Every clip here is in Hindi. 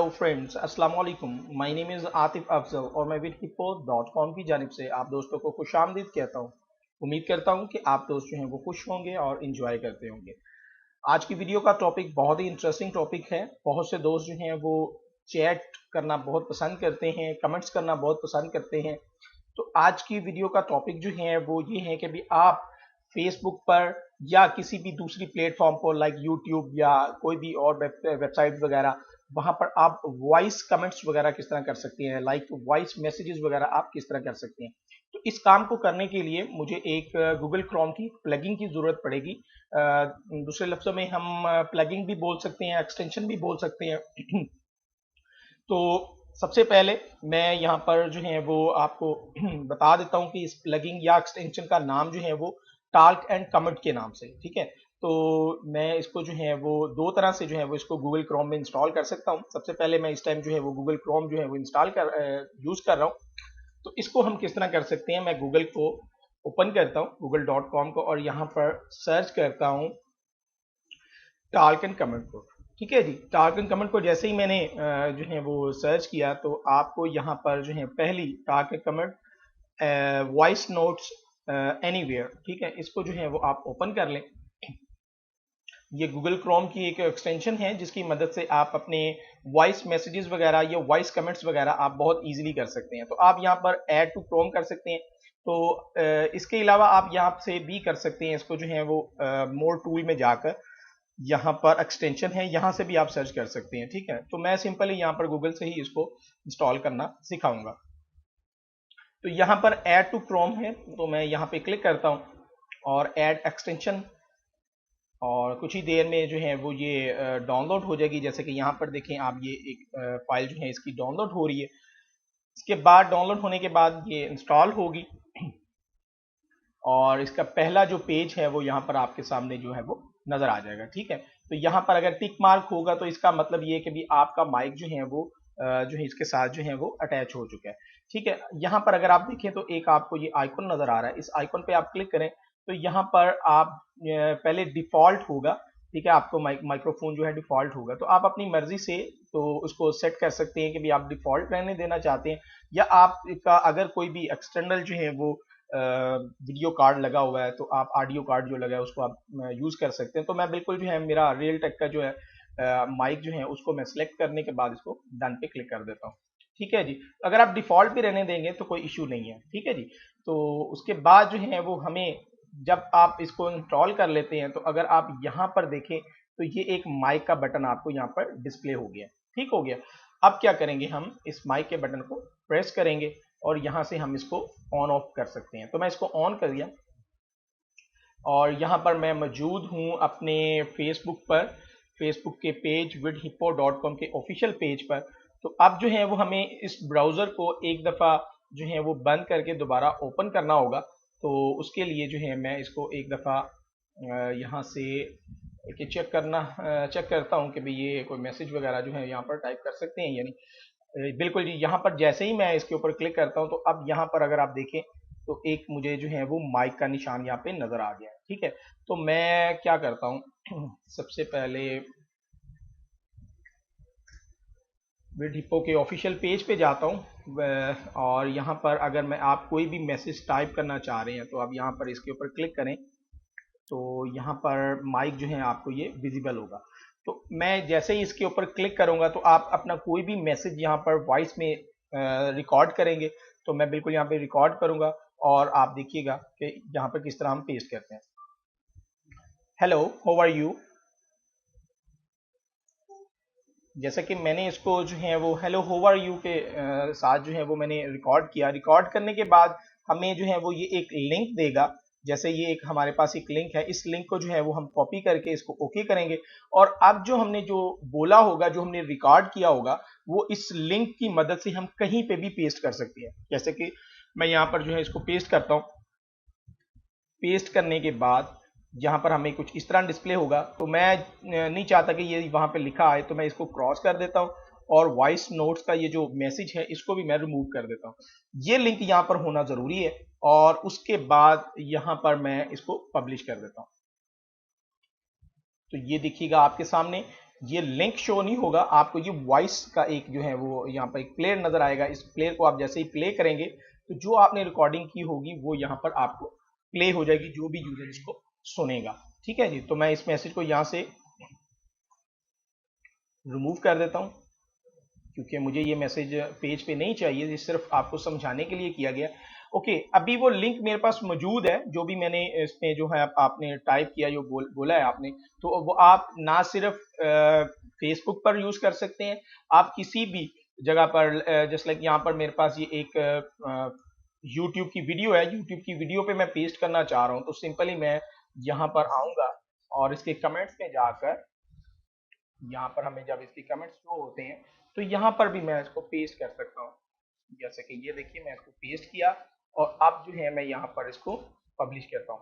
हेलो फ्रेंड्स, अस्सलाम वालेकुम। My name is Atif Afzal और मैं vidhippo.com की जानिब से आप दोस्तों को खुशामदीद कहता हूँ। उम्मीद करता हूँ कि आप दोस्त जो हैं वो खुश होंगे और इन्जॉय करते होंगे। आज की वीडियो का टॉपिक बहुत ही इंटरेस्टिंग टॉपिक है। बहुत से दोस्त जो हैं वो चैट करना बहुत पसंद करते हैं, कमेंट्स करना बहुत पसंद करते हैं। तो आज की वीडियो का टॉपिक जो है वो ये है कि भी आप फेसबुक पर या किसी भी दूसरी प्लेटफॉर्म पर लाइक यूट्यूब या कोई भी और वेबसाइट वगैरह, वहां पर आप वॉइस कमेंट्स वगैरह किस तरह कर सकते हैं, लाइक वॉइस मैसेजेस वगैरह आप किस तरह कर सकते हैं। तो इस काम को करने के लिए मुझे एक गूगल क्रोम की प्लगइन की जरूरत पड़ेगी। दूसरे लफ्जों में हम प्लगइन भी बोल सकते हैं, एक्सटेंशन भी बोल सकते हैं। तो सबसे पहले मैं यहाँ पर जो है वो आपको बता देता हूँ कि इस प्लगइन या एक्सटेंशन का नाम जो है वो टाल्क एंड कमेंट के नाम से, ठीक है। तो मैं इसको जो है वो दो तरह से जो है वो इसको गूगल क्रोम में इंस्टॉल कर सकता हूँ। सबसे पहले मैं इस टाइम जो है वो गूगल क्रोम जो है वो यूज कर रहा हूँ। तो इसको हम किस तरह कर सकते हैं, मैं गूगल को ओपन करता हूँ, google.com को, और यहाँ पर सर्च करता हूँ टाल्क एंड कमेंट को। ठीक है जी, टाल्क एंड कमेंट को जैसे ही मैंने जो है वो सर्च किया तो आपको यहाँ पर जो है पहली talc and comment voice notes anywhere, ठीक है, इसको जो है वो आप ओपन कर लें। ये गूगल क्रोम की एक एक्सटेंशन है जिसकी मदद से आप अपने वॉइस मैसेजेस वगैरह या वॉइस कमेंट्स वगैरह आप बहुत इजीली कर सकते हैं। तो आप यहाँ पर ऐड टू क्रोम कर सकते हैं। तो इसके अलावा आप यहाँ से भी कर सकते हैं, इसको जो है वो मोर टूल में जाकर यहाँ पर एक्सटेंशन है, यहाँ से भी आप सर्च कर सकते हैं। ठीक है, तो मैं सिंपली यहाँ पर गूगल से ही इसको इंस्टॉल करना सिखाऊंगा। तो यहाँ पर ऐड टू क्रोम है, तो मैं यहाँ पे क्लिक करता हूँ और ऐड एक्सटेंशन, और कुछ ही देर में जो है वो ये डाउनलोड हो जाएगी। जैसे कि यहाँ पर देखें आप, ये एक फाइल जो है इसकी डाउनलोड हो रही है। इसके बाद डाउनलोड होने के बाद ये इंस्टॉल होगी और इसका पहला जो पेज है वो यहाँ पर आपके सामने जो है वो नजर आ जाएगा। ठीक है, तो यहाँ पर अगर टिक मार्क होगा तो इसका मतलब ये है कि भी आपका माइक जो है वो जो है इसके साथ जो है वो अटैच हो चुका है। ठीक है, यहाँ पर अगर आप देखें तो एक आपको ये आइकन नजर आ रहा है, इस आइकन पे आप क्लिक करें तो यहाँ पर आप पहले डिफॉल्ट होगा। ठीक है, आपको माइक्रोफोन जो है डिफॉल्ट होगा, तो आप अपनी मर्जी से तो उसको सेट कर सकते हैं कि भी आप डिफॉल्ट रहने देना चाहते हैं, या आपका अगर कोई भी एक्सटर्नल जो है वो वीडियो कार्ड लगा हुआ है तो आप ऑडियो कार्ड जो लगा है उसको आप यूज कर सकते हैं। तो मैं बिल्कुल जो है मेरा रियल टेक का जो है माइक जो है उसको मैं सिलेक्ट करने के बाद इसको डन पे क्लिक कर देता हूँ। ठीक है जी, अगर आप डिफॉल्ट भी रहने देंगे तो कोई इश्यू नहीं है। ठीक है जी, तो उसके बाद जो है वो हमें, जब आप इसको इंस्टॉल कर लेते हैं तो अगर आप यहाँ पर देखें तो ये एक माइक का बटन आपको यहाँ पर डिस्प्ले हो गया। ठीक हो गया, अब क्या करेंगे, हम इस माइक के बटन को प्रेस करेंगे और यहाँ से हम इसको ऑन ऑफ कर सकते हैं। तो मैं इसको ऑन कर दिया और यहाँ पर मैं मौजूद हूँ अपने फेसबुक पर, फेसबुक के पेज vidhippo.com के ऑफिशियल पेज पर। तो अब जो है वो हमें इस ब्राउज़र को एक दफ़ा जो है वो बंद करके दोबारा ओपन करना होगा। तो उसके लिए जो है मैं इसको एक दफ़ा यहाँ से चेक करता हूँ कि भाई ये कोई मैसेज वगैरह जो है यहाँ पर टाइप कर सकते हैं, यानी बिल्कुल जी। यहाँ पर जैसे ही मैं इसके ऊपर क्लिक करता हूँ तो अब यहाँ पर अगर आप देखें तो एक मुझे जो है वो माइक का निशान यहाँ पे नज़र आ गया है। ठीक है, तो मैं क्या करता हूँ, सबसे पहले vidhippo के ऑफिशियल पेज पे जाता हूँ और यहाँ पर अगर मैं आप कोई भी मैसेज टाइप करना चाह रहे हैं तो आप यहाँ पर इसके ऊपर क्लिक करें तो यहाँ पर माइक जो है आपको ये विजिबल होगा। तो मैं जैसे ही इसके ऊपर क्लिक करूंगा तो आप अपना कोई भी मैसेज यहाँ पर वॉइस में रिकॉर्ड करेंगे। तो मैं बिल्कुल यहाँ पे रिकॉर्ड करूंगा और आप देखिएगा कि यहाँ पर किस तरह हम पेस्ट करते हैं। हेलो, हाउ आर यू, जैसा कि मैंने इसको जो है वो हेलो हाउ आर यू के साथ जो है वो मैंने रिकॉर्ड किया। रिकॉर्ड करने के बाद हमें जो है वो ये एक लिंक देगा। जैसे ये एक हमारे पास एक लिंक है, इस लिंक को जो है वो हम कॉपी करके इसको ओके करेंगे और अब जो हमने जो बोला होगा, जो हमने रिकॉर्ड किया होगा, वो इस लिंक की मदद से हम कहीं पे भी पेस्ट कर सकते हैं। जैसे कि मैं यहाँ पर जो है इसको पेस्ट करता हूँ। पेस्ट करने के बाद यहाँ पर हमें कुछ इस तरह डिस्प्ले होगा। तो मैं नहीं चाहता कि ये वहाँ पे लिखा आए, तो मैं इसको क्रॉस कर देता हूँ और वॉइस नोट्स का ये जो मैसेज है इसको भी मैं रिमूव कर देता हूँ। ये लिंक यहाँ पर होना जरूरी है और उसके बाद यहाँ पर मैं इसको पब्लिश कर देता हूँ। तो ये देखिएगा आपके सामने ये लिंक शो नहीं होगा आपको, ये वॉइस का एक जो है वो यहाँ पर एक प्लेयर नजर आएगा। इस प्लेयर को आप जैसे ही प्ले करेंगे तो जो आपने रिकॉर्डिंग की होगी वो यहाँ पर आपको प्ले हो जाएगी, जो भी यूजर इसको सुनेगा। ठीक है जी, तो मैं इस मैसेज को यहाँ से रिमूव कर देता हूँ क्योंकि मुझे ये मैसेज पेज पे नहीं चाहिए, ये सिर्फ आपको समझाने के लिए किया गया। ओके, अभी वो लिंक मेरे पास मौजूद है जो भी मैंने इसमें जो है आपने टाइप किया, जो बोला है आपने, तो वो आप ना सिर्फ फेसबुक पर यूज कर सकते हैं, आप किसी भी जगह पर, जस्ट लाइक यहाँ पर मेरे पास ये एक यूट्यूब की वीडियो है, यूट्यूब की वीडियो पे मैं पेस्ट करना चाह रहा हूँ, तो सिंपली मैं यहाँ पर आऊंगा और इसके कमेंट्स में जाकर, यहाँ पर हमें जब इसकी कमेंट्स शो होते हैं तो यहाँ पर भी मैं इसको पेस्ट कर सकता हूँ। जैसे कि ये देखिए मैं इसको पेस्ट किया और अब जो है मैं यहाँ पर इसको पब्लिश करता हूँ,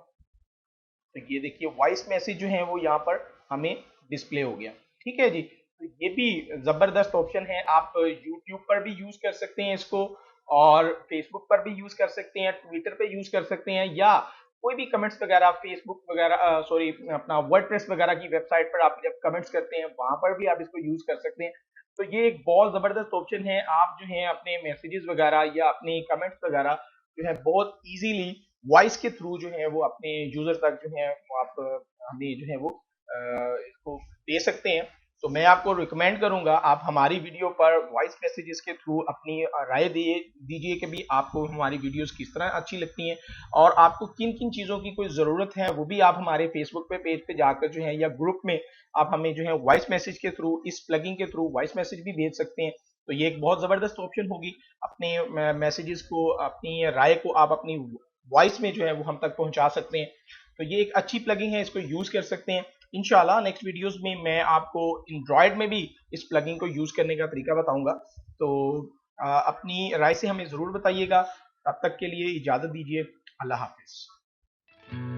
तो ये देखिए वॉइस मैसेज जो है वो यहाँ पर हमें डिस्प्ले हो गया। ठीक है जी, तो ये भी जबरदस्त ऑप्शन है, आप यूट्यूब पर भी यूज कर सकते हैं इसको, और फेसबुक पर भी यूज कर सकते हैं, ट्विटर पे यूज कर सकते हैं, या कोई भी कमेंट्स वगैरह फेसबुक वगैरह, सॉरी अपना वर्डप्रेस वगैरह की वेबसाइट पर आप जब कमेंट्स करते हैं वहां पर भी आप इसको यूज कर सकते हैं। तो ये एक बहुत जबरदस्त ऑप्शन है, आप जो है अपने मैसेजेस वगैरह या अपने कमेंट्स वगैरह जो है बहुत इजीली वॉइस के थ्रू जो है वो अपने यूजर तक जो है वो आप हमें जो है वो इसको दे सकते हैं। तो मैं आपको रिकमेंड करूंगा आप हमारी वीडियो पर वॉइस मैसेजेस के थ्रू अपनी राय दीजिए कि भी आपको हमारी वीडियोस किस तरह अच्छी लगती हैं, और आपको किन किन चीज़ों की कोई ज़रूरत है वो भी आप हमारे फेसबुक पे पेज पे जाकर जो है या ग्रुप में आप हमें जो है वॉइस मैसेज के थ्रू, इस प्लगइन के थ्रू वॉइस मैसेज भी भेज सकते हैं। तो ये एक बहुत ज़बरदस्त ऑप्शन होगी, अपने मैसेजेस को, अपनी राय को आप अपनी वॉइस में जो है वो हम तक पहुंचा सकते हैं। तो ये एक अच्छी प्लगइन है, इसको यूज कर सकते हैं। इंशाल्लाह नेक्स्ट वीडियोस में मैं आपको एंड्रॉयड में भी इस प्लगइन को यूज करने का तरीका बताऊंगा। तो अपनी राय से हमें जरूर बताइएगा। तब तक के लिए इजाजत दीजिए। अल्लाह हाफिज।